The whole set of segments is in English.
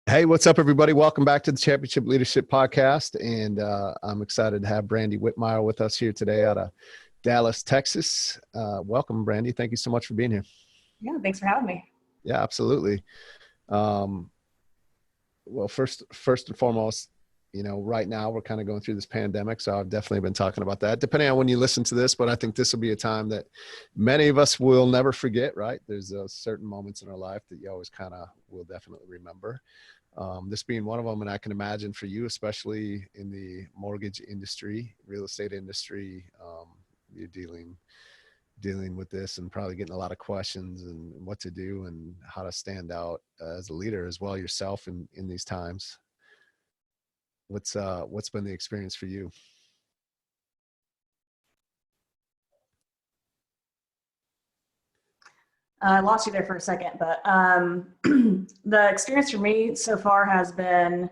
Hey, what's up, everybody? Welcome back to the Championship Leadership Podcast. And I'm excited to have Brandy Whitmire with us here today out of Dallas, Texas. Welcome, Brandy. Thank you so much for being here. Yeah, thanks for having me. Yeah, absolutely. Um, well, first and foremost, right now we're kind of going through this pandemic. So I've definitely been talking about that, depending on when you listen to this. But I think this will be a time that many of us will never forget, right? There's certain moments in our life that you always kind of will definitely remember. This being one of them. And I can imagine for you, especially in the mortgage industry, real estate industry, you're dealing with this and probably getting a lot of questions and what to do and how to stand out as a leader as well yourself in these times. What's been the experience for you? I lost you there for a second, but the experience for me so far has been,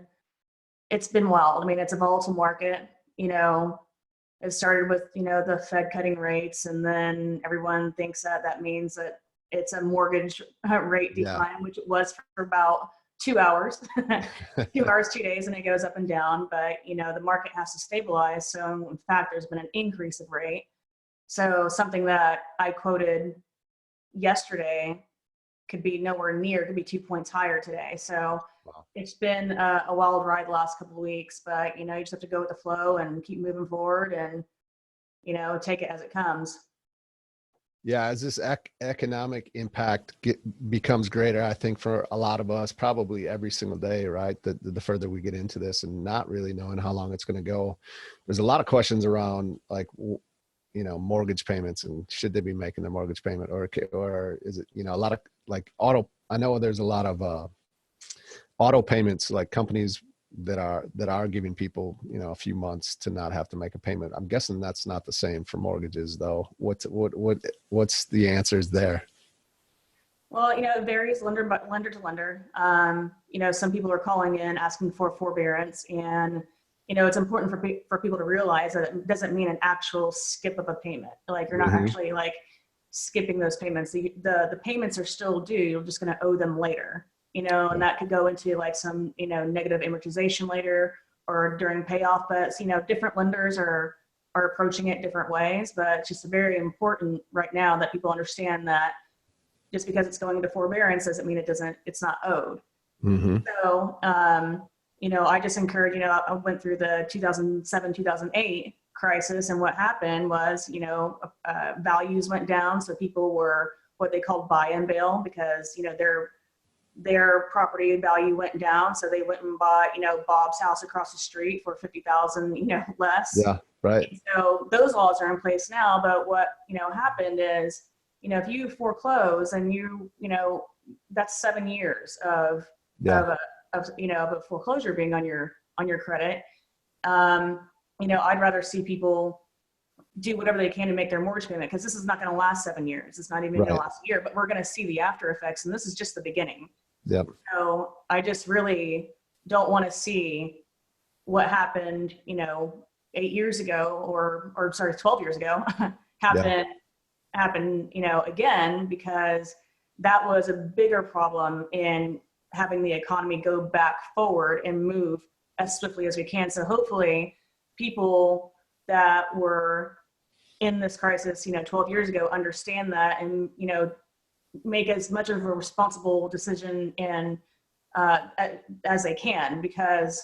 it's been wild. I mean, it's a volatile market. It started with, the Fed cutting rates, and then everyone thinks that that means that it's a mortgage rate Yeah. decline, which it was for about 2 hours, 2 hours, 2 days, and it goes up and down. But, the market has to stabilize. So in fact, there's been an increase of rate. So something that I quoted yesterday could be nowhere near, could be 2 points higher today. So Wow. it's been a wild ride the last couple of weeks, but you just have to go with the flow and keep moving forward and, take it as it comes. Yeah, as this economic impact becomes greater, I think for a lot of us, probably every single day, right? The further we get into this and not really knowing how long it's going to go, there's a lot of questions around like, mortgage payments and should they be making their mortgage payment or is it, a lot of like I know there's a lot of auto payments, like companies that are giving people, a few months to not have to make a payment. I'm guessing that's not the same for mortgages though. What's the answers there? Well, it varies lender to lender. Some people are calling in asking for forbearance, and it's important for people to realize that it doesn't mean an actual skip of a payment. Like you're not actually like skipping those payments. The payments are still due. You're just going to owe them later. And that could go into like some negative amortization later or during payoff. But different lenders are approaching it different ways. But it's just very important right now that people understand that just because it's going into forbearance doesn't mean it's not owed. Mm-hmm. So, I just encourage, I went through the 2007, 2008 crisis, and what happened was, values went down. So people were what they called buy and bail because, their property value went down. So they went and bought, Bob's house across the street for 50,000, less. Yeah. Right. And so those laws are in place now. But what, happened is, if you foreclose and that's 7 years of a foreclosure being on your credit. I'd rather see people do whatever they can to make their mortgage payment, because this is not going to last 7 years. It's not even going to last a year, but we're going to see the after effects, and this is just the beginning. Yep. So I just really don't want to see what happened, 8 years ago or sorry, 12 years ago happen, again, because that was a bigger problem in having the economy go back forward and move as swiftly as we can. So hopefully people that were in this crisis, 12 years ago, understand that and, make as much of a responsible decision and as they can, because,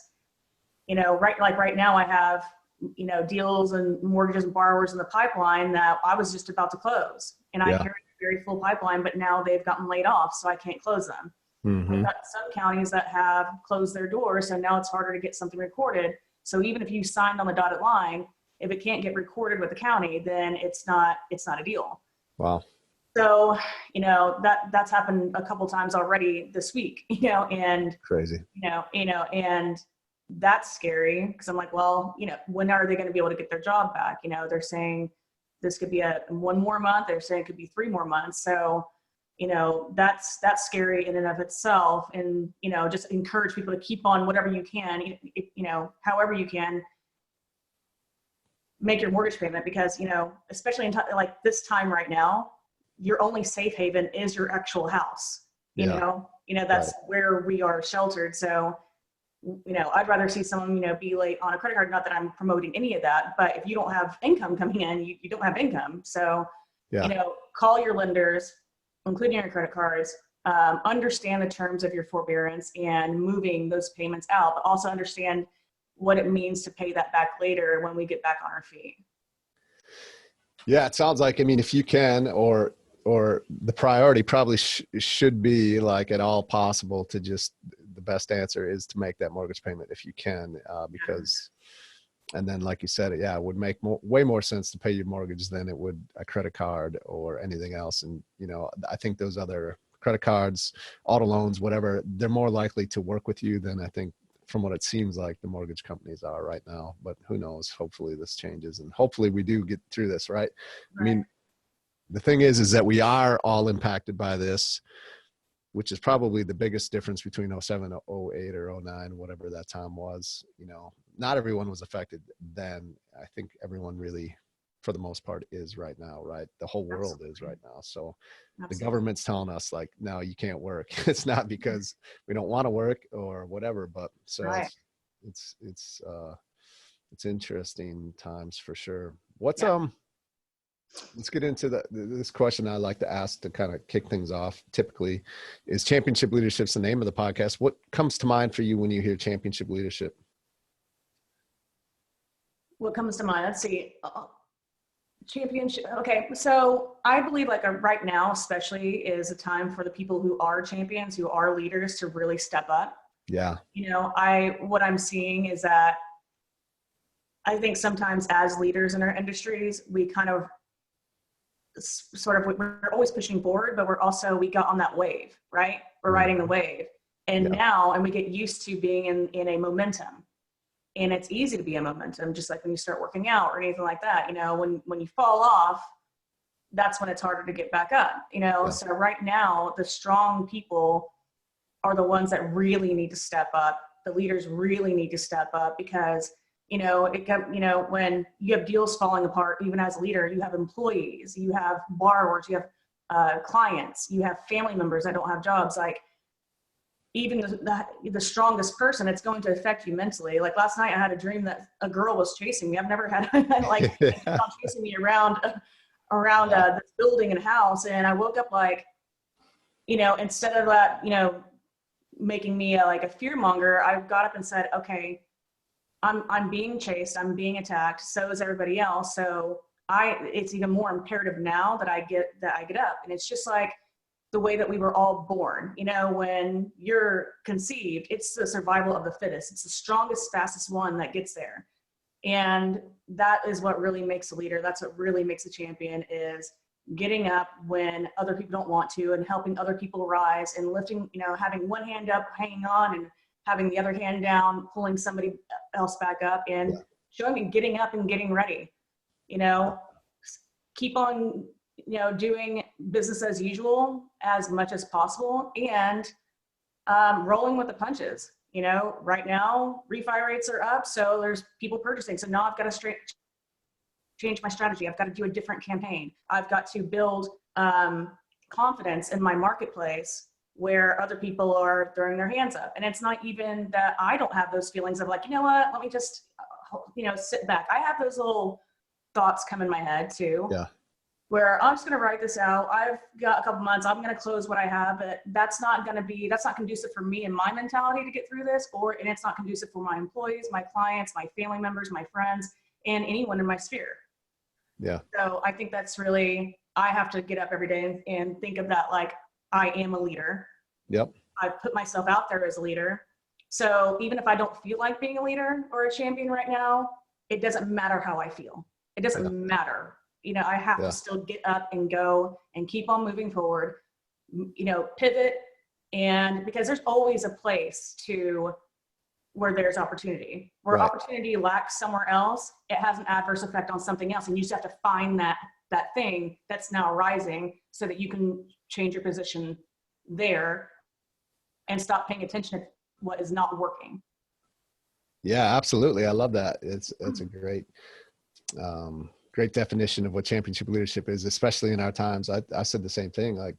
right now I have, deals and mortgages and borrowers in the pipeline that I was just about to close, and I carry a very full pipeline, but now they've gotten laid off, so I can't close them. Mm-hmm. I've got some counties that have closed their doors, so now it's harder to get something recorded. So even if you signed on the dotted line, if it can't get recorded with the county, then it's not a deal. Wow. So, that's happened a couple times already this week, and Crazy. And that's scary, because I'm like, well, when are they going to be able to get their job back? They're saying this could be one more month. They're saying it could be 3 more months. So, that's scary in and of itself. And, just encourage people to keep on whatever you can, however you can make your mortgage payment, because, especially in like this time right now, your only safe haven is your actual house. Yeah. That's Right. where we are sheltered. So, I'd rather see someone, be late on a credit card. Not that I'm promoting any of that, but if you don't have income coming in, you don't have income. So, Yeah. call your lenders, including your credit cards, understand the terms of your forbearance and moving those payments out, but also understand what it means to pay that back later when we get back on our feet. Yeah. It sounds like, I mean, if you can, or the priority probably should be like at all possible to just, the best answer is to make that mortgage payment if you can, because, and then like you said, yeah, it would make way more sense to pay your mortgage than it would a credit card or anything else. And, I think those other credit cards, auto loans, whatever, they're more likely to work with you than I think, from what it seems like, the mortgage companies are right now. But who knows? Hopefully this changes, and hopefully we do get through this, right? I Right. mean, the thing is that we are all impacted by this, which is probably the biggest difference between '07, '08, or '09, whatever that time was. Not everyone was affected then. I think everyone really, for the most part, is right now, right? The whole world is Absolutely. right now. So the Absolutely. government's telling us like, no, you can't work. It's not because we don't want to work or whatever, but so Right. it's interesting times for sure. What's Yeah. Let's get into this question I like to ask to kind of kick things off. Typically, is championship leadership's the name of the podcast. What comes to mind for you when you hear championship leadership? What comes to mind? Let's see. Championship. Okay. So I believe like right now, especially, is a time for the people who are champions, who are leaders, to really step up. Yeah. What I'm seeing is that I think sometimes as leaders in our industries, we kind of we're always pushing forward, but we got on that wave, right? We're riding the wave. And Yeah. now, and we get used to being in a momentum. And it's easy to be a momentum, just like when you start working out or anything like that. When you fall off, that's when it's harder to get back up. Yeah. So right now, the strong people are the ones that really need to step up. The leaders really need to step up because when you have deals falling apart, even as a leader, you have employees, you have borrowers, you have clients, you have family members that don't have jobs. Like even the strongest person, it's going to affect you mentally. Like last night I had a dream that a girl was chasing me. I've never had like chasing me around this building and house. And I woke up like, instead of that, making me like a fear monger, I got up and said, okay, I'm being chased, I'm being attacked, so is everybody else. So it's even more imperative now that I get up. And it's just like the way that we were all born. When you're conceived, it's the survival of the fittest. It's the strongest, fastest one that gets there. And that is what really makes a leader. That's what really makes a champion, is getting up when other people don't want to, and helping other people rise, and lifting, having one hand up, hanging on, and having the other hand down, pulling somebody else back up, and showing me getting up and getting ready. Keep on, doing business as usual as much as possible, and rolling with the punches. Right now refi rates are up, so there's people purchasing. So now I've got to change my strategy. I've got to do a different campaign. I've got to build confidence in my marketplace where other people are throwing their hands up. And it's not even that I don't have those feelings of like, let me just, sit back. I have those little thoughts come in my head too, where I'm just going to write this out. I've got a couple months, I'm going to close what I have, but that's not conducive for me and my mentality to get through this, and it's not conducive for my employees, my clients, my family members, my friends, and anyone in my sphere. Yeah. So I think that's really, I have to get up every day and think of that like I am a leader. Yep. I put myself out there as a leader. So even if I don't feel like being a leader or a champion right now, it doesn't matter how I feel. It doesn't matter. I have to still get up and go and keep on moving forward, pivot. And because there's always a place where there's opportunity, where opportunity lacks somewhere else, it has an adverse effect on something else. And you just have to find that thing that's now rising so that you can change your position there and stop paying attention to what is not working. Yeah, absolutely. I love that. It's a great definition of what championship leadership is, especially in our times. I said the same thing. Like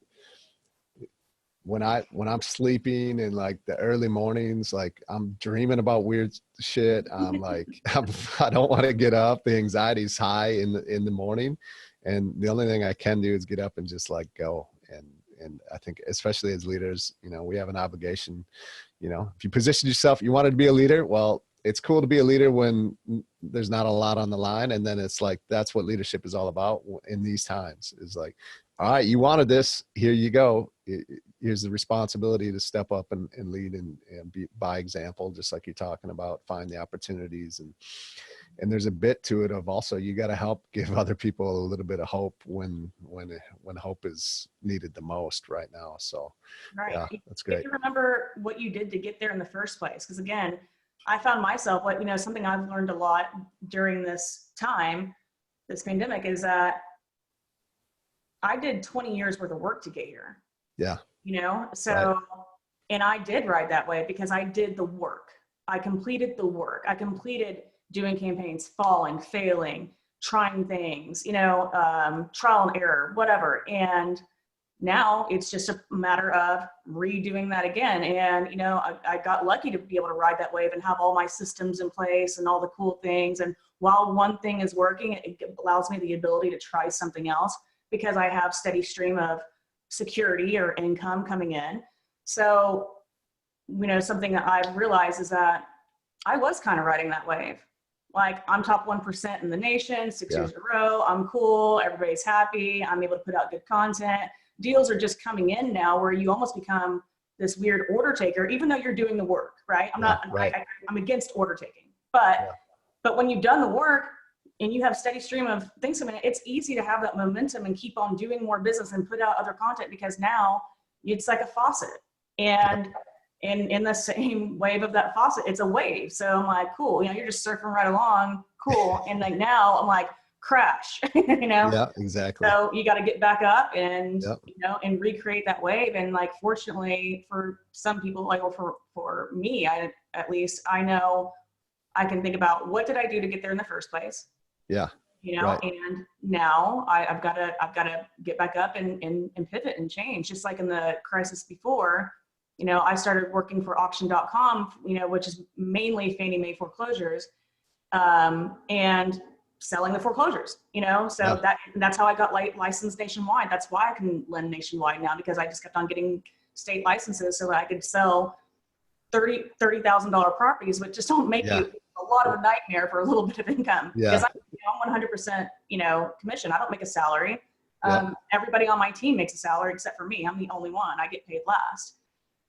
when I'm sleeping in like the early mornings, like I'm dreaming about weird shit. I'm like, I don't want to get up. The anxiety's high in the morning. And the only thing I can do is get up and just like go. And I think especially as leaders, you know, we have an obligation. You know, if you position yourself, you wanted to be a leader. Well, it's cool to be a leader when there's not a lot on the line. And then it's like, that's what leadership is all about in these times, is like, all right, you wanted this, here you go. Here's the responsibility to step up and lead and be by example, just like you're talking about, find the opportunities. And there's a bit to it of also, you got to help give other people a little bit of hope when hope is needed the most right now. So Right. yeah, that's You great. have to remember what you did to get there in the first place. Because again, I found myself, like, you know, something I've learned a lot during this time, this pandemic, is that I did 20 years worth of work to get here, Yeah. you know? Right. So, and I did ride that way because I did the work. I completed the work. I completed doing campaigns, falling, failing, trying things, you know, trial and error, whatever. And now it's just a matter of redoing that again. And, you know, I got lucky to be able to ride that wave and have all my systems in place and all the cool things. And while one thing is working, it allows me the ability to try something else because I have steady stream of security or income coming in. So, you know, something that I've realized is that I was kind of riding that wave. Like, I'm top 1% in the nation, 6 years in a row. I'm cool. Everybody's happy. I'm able to put out good content. Deals are just coming in now where you almost become this weird order taker, even though you're doing the work, right? I'm against order taking, but when you've done the work and you have steady stream of things coming in, it's easy to have that momentum and keep on doing more business and put out other content because now it's like a faucet. And in the same wave of that faucet, it's a wave. So I'm like, cool, you know, you're just surfing right along, cool. And like now I'm like, crash, you know? Yeah, exactly. So you got to get back up and, Yep. you know, and recreate that wave. And like, fortunately for some people, like, or for me, at least I know I can think about what did I do to get there in the first place? Yeah. You know, Right. and now I've got to get back up and pivot and change. Just like in the crisis before, you know, I started working for auction.com, you know, which is mainly Fannie Mae foreclosures, and selling the foreclosures, you know, so that's how I got licensed nationwide. That's why I can lend nationwide now, because I just kept on getting state licenses so that I could sell $30,000 properties, which just don't make you a lot of a nightmare for a little bit of income. Because I'm 100%, you know, commission. I don't make a salary. Everybody on my team makes a salary except for me. I'm the only one. I get paid last.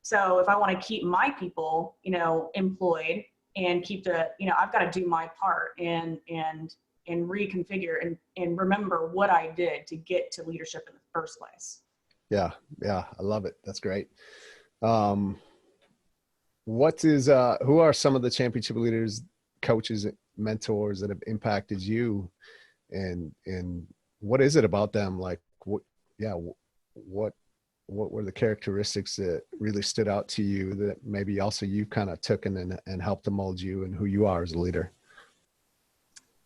So if I want to keep my people, you know, employed and keep the, you know, I've got to do my part and reconfigure and remember what I did to get to leadership in the first place. Yeah. Yeah. I love it. That's great. Who are some of the championship leaders, coaches, mentors that have impacted you, and what is it about them? Like, what were the characteristics that really stood out to you that maybe also you kind of took and helped to mold you and who you are as a leader?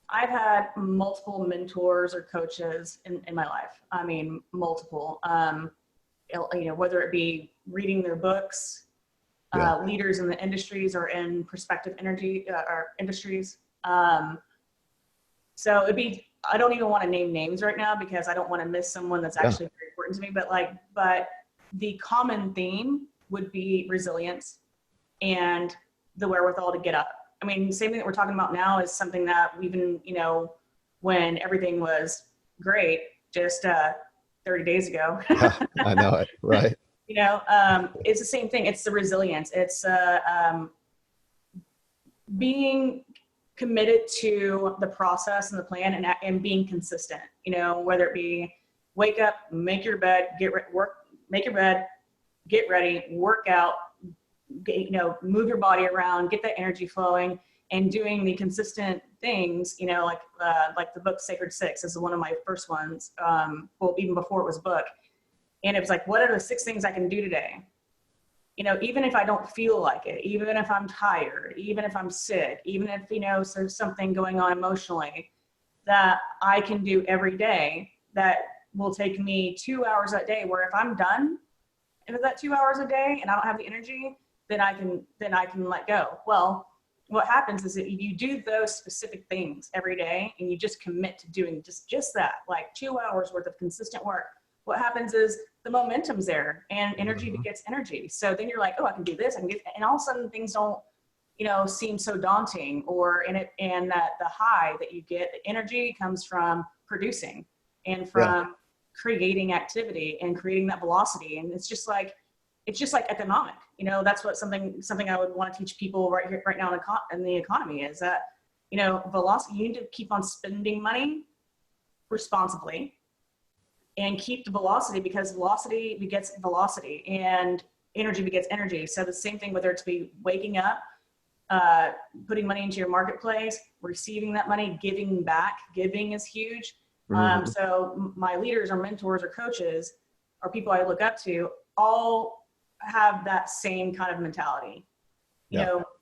I've had multiple mentors or coaches in my life. I mean, multiple, you know, whether it be reading their books, leaders in the industries or in prospective energy or industries. So it'd be, I don't even want to name names right now because I don't want to miss someone that's actually very important to me, but the common theme would be resilience and the wherewithal to get up. I mean, same thing that we're talking about now is something that we've been, you know, when everything was great, just 30 days ago. I know it. Right. You know, it's the same thing. It's the resilience. It's being committed to the process and the plan and being consistent, you know, whether it be wake up, make your bed, make your bed, get ready, work out, you know, move your body around, get that energy flowing, and doing the consistent things, you know, like the book Sacred Six is one of my first ones. Well, even before it was a book. And it was like, what are the 6 things I can do today? You know, even if I don't feel like it, even if I'm tired, even if I'm sick, even if, you know, there's something going on emotionally that I can do every day that will take me 2 hours a day, where if I'm done if it's at 2 hours a day and I don't have the energy, then I can let go. Well, what happens is that you do those specific things every day and you just commit to doing just that, like 2 hours worth of consistent work. What happens is the momentum's there and energy begets energy. So then you're like, oh, I can do this, I can do, and all of a sudden things don't, seem so daunting, and that the high that you get, the energy comes from producing and from creating activity and creating that velocity. And it's just like economic, that's what something I would want to teach people right now in the economy is that, velocity, you need to keep on spending money responsibly and keep the velocity, because velocity begets velocity and energy begets energy. So the same thing, whether it's be waking up, putting money into your marketplace, receiving that money, giving back. Giving is huge. So my leaders or mentors or coaches or people I look up to all have that same kind of mentality,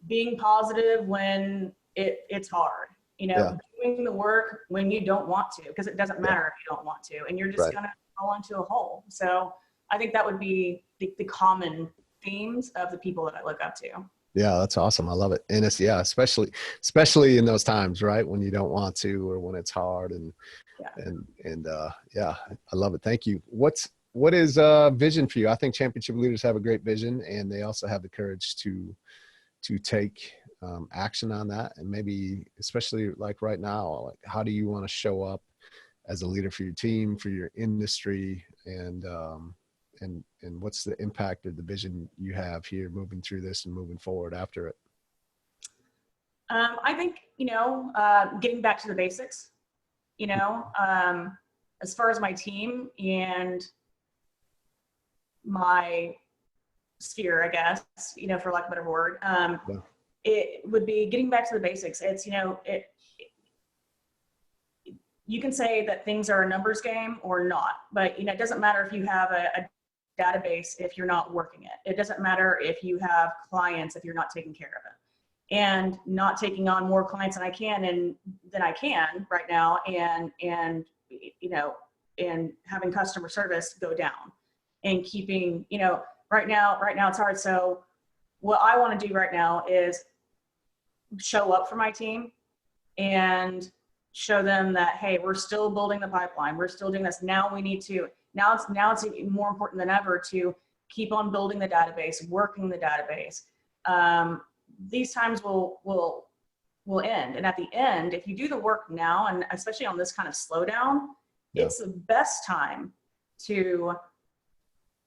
being positive when it's hard, doing the work when you don't want to, because it doesn't matter if you don't want to, and you're just gonna fall into a hole. So I think that would be the common themes of the people that I look up to. Yeah, that's awesome. I love it. And it's, especially in those times, right? When you don't want to, or when it's hard, and I love it. Thank you. What is vision for you? I think championship leaders have a great vision, and they also have the courage to take action on that. And maybe, especially like right now, like how do you want to show up as a leader for your team, for your industry, and what's the impact of the vision you have here moving through this and moving forward after it? I think, getting back to the basics, as far as my team and my sphere, I guess, for lack of a better word, it would be getting back to the basics. It's, you can say that things are a numbers game or not, but, it doesn't matter if you have a database if you're not working it. It doesn't matter if you have clients if you're not taking care of it, and not taking on more clients than I can right now, and having customer service go down, and keeping, right now it's hard. So what I want to do right now is show up for my team and show them that, hey, we're still building the pipeline. We're still doing this. Now it's more important than ever to keep on building the database, working the database. These times will end. And at the end, if you do the work now, and especially on this kind of slowdown, it's the best time to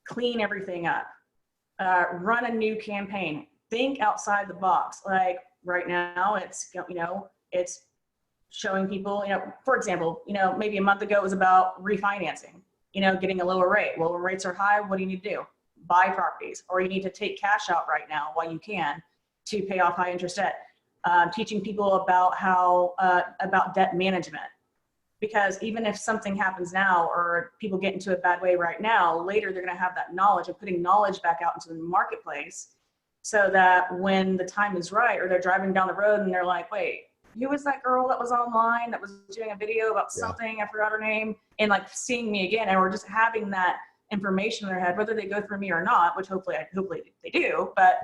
clean everything up, run a new campaign, think outside the box. Like right now, it's showing people, for example, maybe a month ago it was about refinancing, getting a lower rate. Well, when rates are high, what do you need to do? Buy properties, or you need to take cash out right now while you can to pay off high interest debt. Teaching people about debt management, because even if something happens now or people get into a bad way right now, later they're going to have that knowledge, and putting knowledge back out into the marketplace, so that when the time is right, or they're driving down the road and they're like, wait, who was that girl that was online that was doing a video about something, I forgot her name, and like seeing me again, and we're just having that information in their head, whether they go through me or not, which hopefully they do, but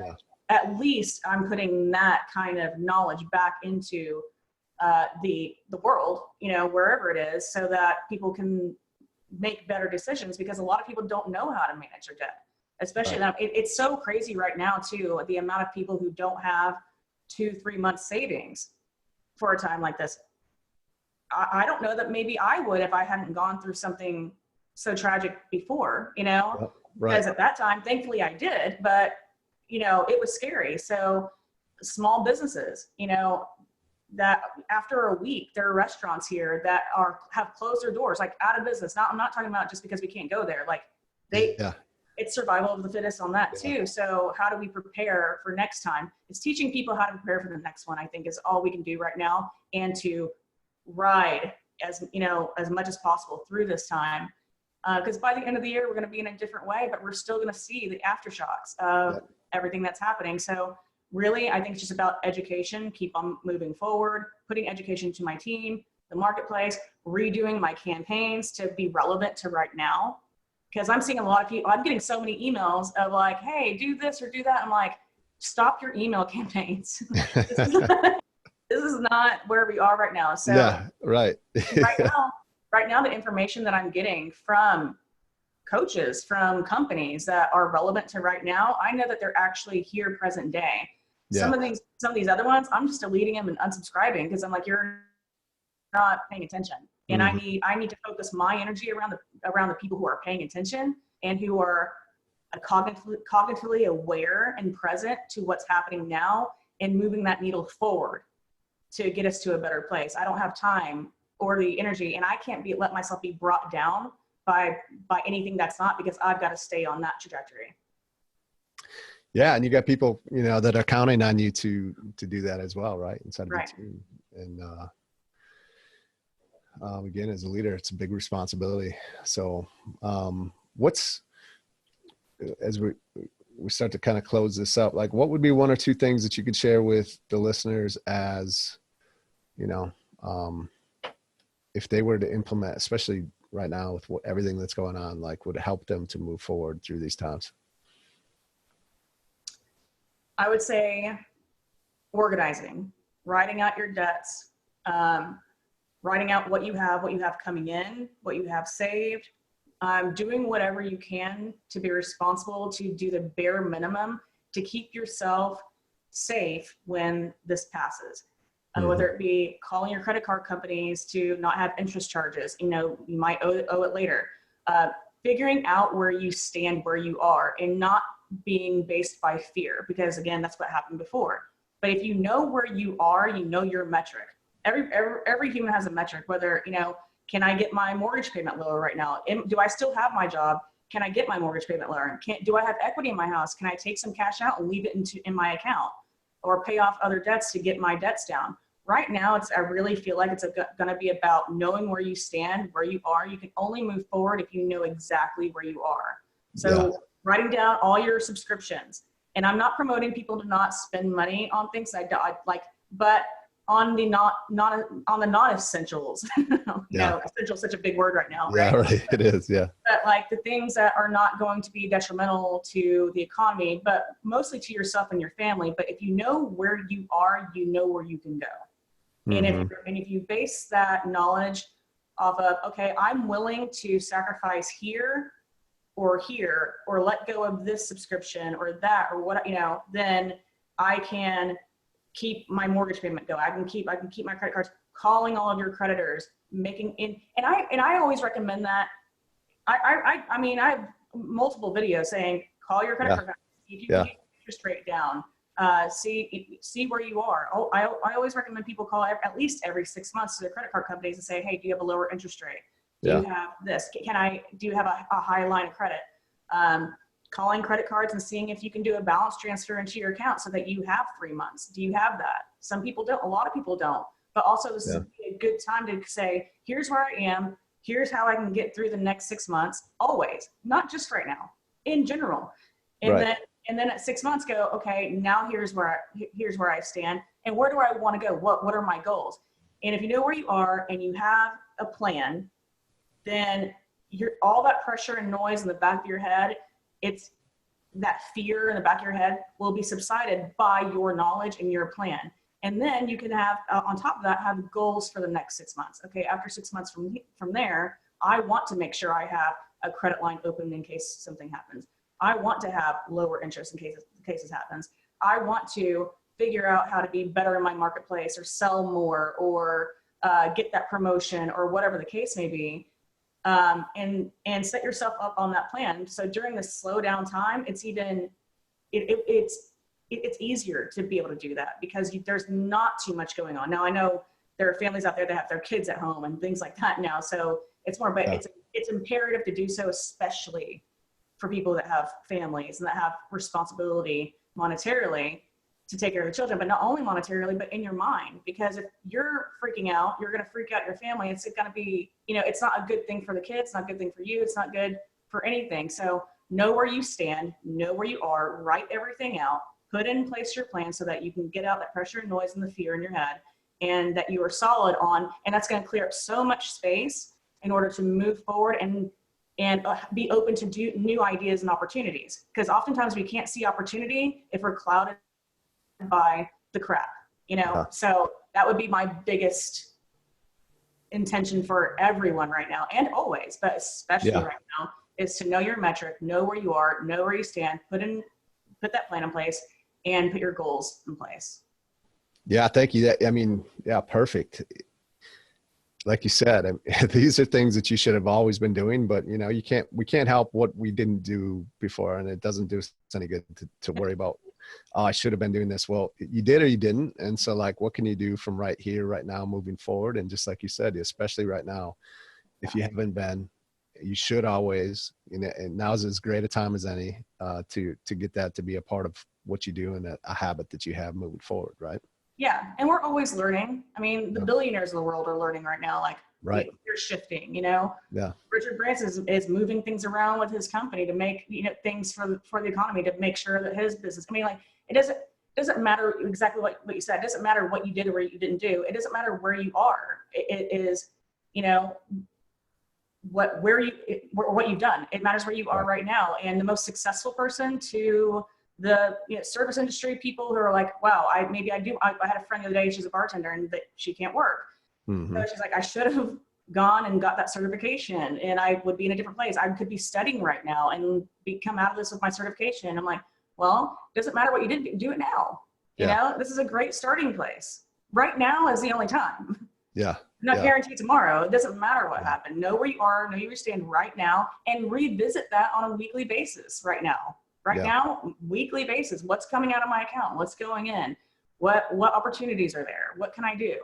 at least I'm putting that kind of knowledge back into the world, wherever it is, so that people can make better decisions, because a lot of people don't know how to manage their debt, especially now. It's so crazy right now too, the amount of people who don't have 2-3 months savings for a time like this. I don't know that maybe I would if I hadn't gone through something so tragic before, because at that time, thankfully I did, but it was scary. So small businesses, that after a week, there are restaurants here that have closed their doors, like out of business. Now, I'm not talking about just because we can't go there, like it's survival of the fittest on that too. So how do we prepare for next time? It's teaching people how to prepare for the next one, I think, is all we can do right now, and to ride as much as possible through this time. Because by the end of the year, we're going to be in a different way, but we're still going to see the aftershocks of everything that's happening. So really, I think it's just about education, keep on moving forward, putting education to my team, the marketplace, redoing my campaigns to be relevant to right now. Because I'm seeing a lot of people, I'm getting so many emails of like, hey, do this or do that. I'm like, stop your email campaigns. This is not where we are right now. So Yeah, right. right now, the information that I'm getting from coaches, from companies that are relevant to right now, I know that they're actually here present day. Yeah. Some of these other ones, I'm just deleting them and unsubscribing because I'm like, you're not paying attention. And Mhm. I need to focus my energy around the people who are paying attention and who are cognitively aware and present to what's happening now and moving that needle forward to get us to a better place. I don't have time or the energy, and I can't let myself be brought down by anything that's not, because I've got to stay on that trajectory. Yeah, and you got people, that are counting on you to do that as well, right? Inside of the Right. team. And again, as a leader, it's a big responsibility. So as we start to kind of close this up, like what would be one or two things that you could share with the listeners as, if they were to implement, especially right now with everything that's going on, like would help them to move forward through these times? I would say organizing, writing out your debts, writing out what you have coming in, what you have saved, doing whatever you can to be responsible, to do the bare minimum to keep yourself safe when this passes. Whether it be calling your credit card companies to not have interest charges, you might owe it later. Figuring out where you stand, where you are, and not being based by fear, because again, that's what happened before. But if you know where you are, you know your metric. Every human has a metric, whether, can I get my mortgage payment lower right now? Do I still have my job? Can I get my mortgage payment lower? Do I have equity in my house? Can I take some cash out and leave it in my account, or pay off other debts to get my debts down? Right now, I really feel like it's going to be about knowing where you stand, where you are. You can only move forward if you know exactly where you are. So writing down all your subscriptions, and I'm not promoting people to not spend money on things I like, but on the non-essentials. Essential is such a big word right now, right? Yeah, right. It is. Yeah. But like the things that are not going to be detrimental to the economy, but mostly to yourself and your family. But if you know where you are, you know where you can go. And if you base that knowledge off of, okay, I'm willing to sacrifice here, or let go of this subscription or that, or what, then I can keep my mortgage payment going. I can keep my credit cards, calling all of your creditors, and I always recommend that. I mean, I have multiple videos saying, call your credit card company, see if you can get interest rate down. See where you are. I always recommend people call at least every 6 months to their credit card companies and say, hey, do you have a lower interest rate? Do you have this? Do you have a high line of credit? Calling credit cards and seeing if you can do a balance transfer into your account so that you have 3 months. Do you have that? Some people don't. A lot of people don't. But also, this is a good time to say, here's where I am. Here's how I can get through the next 6 months. Always, not just right now, in general. And then at 6 months go, okay, now here's where I stand, and where do I want to go? What are my goals? And if you know where you are and you have a plan, then all that pressure and noise in the back of your head, it's that fear in the back of your head will be subsided by your knowledge and your plan. And then you can have, on top of that, have goals for the next 6 months. Okay, after 6 months from there, I want to make sure I have a credit line open in case something happens. I want to have lower interest in cases happens. I want to figure out how to be better in my marketplace, or sell more, or get that promotion, or whatever the case may be. And set yourself up on that plan. So during this slow down time, it's easier to be able to do that, because there's not too much going on. Now, I know there are families out there that have their kids at home and things like that now. So it's more, but it's imperative to do so, especially for people that have families and that have responsibility monetarily to take care of the children, but not only monetarily, but in your mind. Because if you're freaking out, you're going to freak out your family. It's going to be, it's not a good thing for the kids, not a good thing for you. It's not good for anything. So know where you stand, know where you are, write everything out, put in place your plan so that you can get out that pressure and noise and the fear in your head, and that you are solid on, and that's going to clear up so much space in order to move forward. And and be open to do new ideas and opportunities. Because oftentimes we can't see opportunity if we're clouded by the crap, you know? Yeah. So that would be my biggest intention for everyone right now, and always, but especially Yeah. right now, is to know your metric, know where you are, know where you stand, put that plan in place, and put your goals in place. Yeah. Thank you. I mean, yeah, perfect. Like you said, these are things that you should have always been doing, but you know, we can't help what we didn't do before. And it doesn't do us any good to worry about, oh, I should have been doing this. Well, you did or you didn't. And so like, what can you do from right here, right now, moving forward? And just like you said, especially right now, if you haven't been, you should always, you know, and now's as great a time as any to get that to be a part of what you do and a habit that you have moving forward. Right. Yeah, and we're always learning. I mean, the Yeah. billionaires of the world are learning right now. Like, Right. you're shifting. You know, Yeah. Richard Branson is moving things around with his company to make, you know, things for the economy, to make sure that his business. I mean, like, it doesn't matter exactly what you said. It doesn't matter what you did or what you didn't do. It doesn't matter where you are. It is, you know, what you've done. It matters where you are right now. And the most successful person to the, you know, service industry people who are like, wow, I had a friend the other day, she's a bartender and that she can't work. Mm-hmm. So she's like, I should have gone and got that certification and I would be in a different place. I could be studying right now and come out of this with my certification. I'm like, well, it doesn't matter what you did, do it now. You know, this is a great starting place. Right now is the only time. Yeah. Not guaranteed tomorrow. It doesn't matter what happened. Know where you are, know where you stand right now, and revisit that on a weekly basis right now. Right now, weekly basis. What's coming out of my account? What's going in? What opportunities are there? What can I do?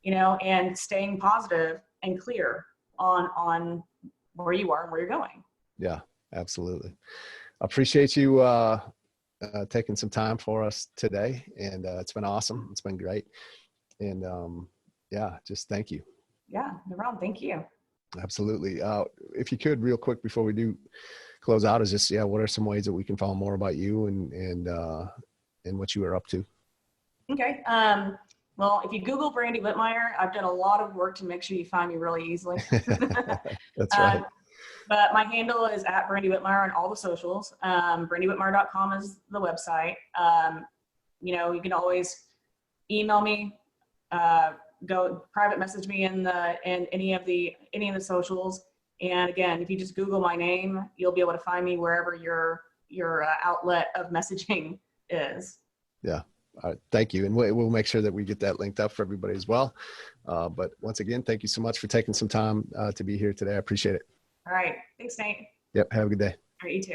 You know, and staying positive and clear on where you are and where you're going. Yeah, absolutely. I appreciate you taking some time for us today, and it's been awesome. It's been great, and yeah, just thank you. Yeah, no problem. Thank you. Absolutely. If you could, real quick before we do close out, is just what are some ways that we can follow more about you and what you are up to? Okay. Well, if you Google Brandy Whitmire, I've done a lot of work to make sure you find me really easily. That's right. But my handle is at Brandy Whitmire on all the socials. BrandyWhitmire.com is the website. You know, you can always email me, go private message me in any of the socials. And again, if you just Google my name, you'll be able to find me wherever your outlet of messaging is. Yeah. All right. Thank you. And we'll make sure that we get that linked up for everybody as well. But once again, thank you so much for taking some time to be here today. I appreciate it. All right. Thanks, Nate. Yep. Have a good day. All right. You too.